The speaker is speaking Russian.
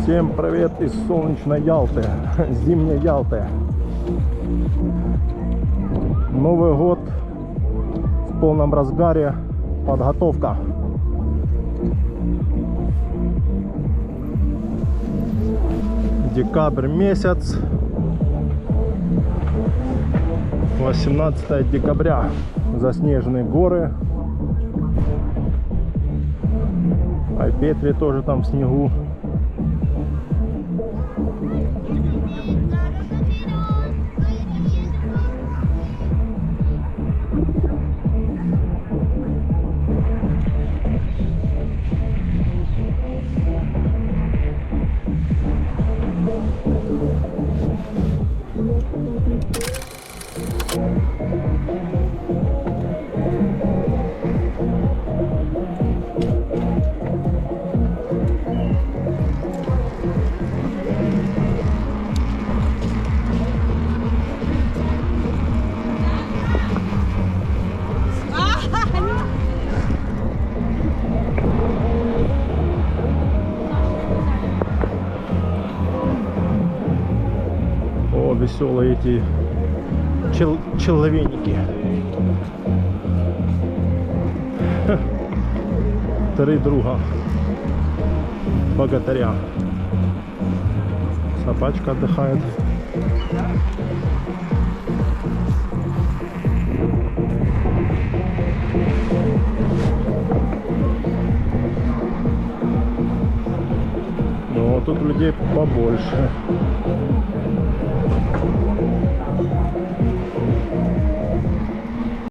Всем привет из солнечной Ялты, зимней Ялты. Новый год в полном разгаре, подготовка. Декабрь месяц, 18 декабря, заснеженные горы. Айпетри тоже там в снегу. О, веселые эти человеники. Три друга богатыря. Собачка отдыхает. Но тут людей побольше.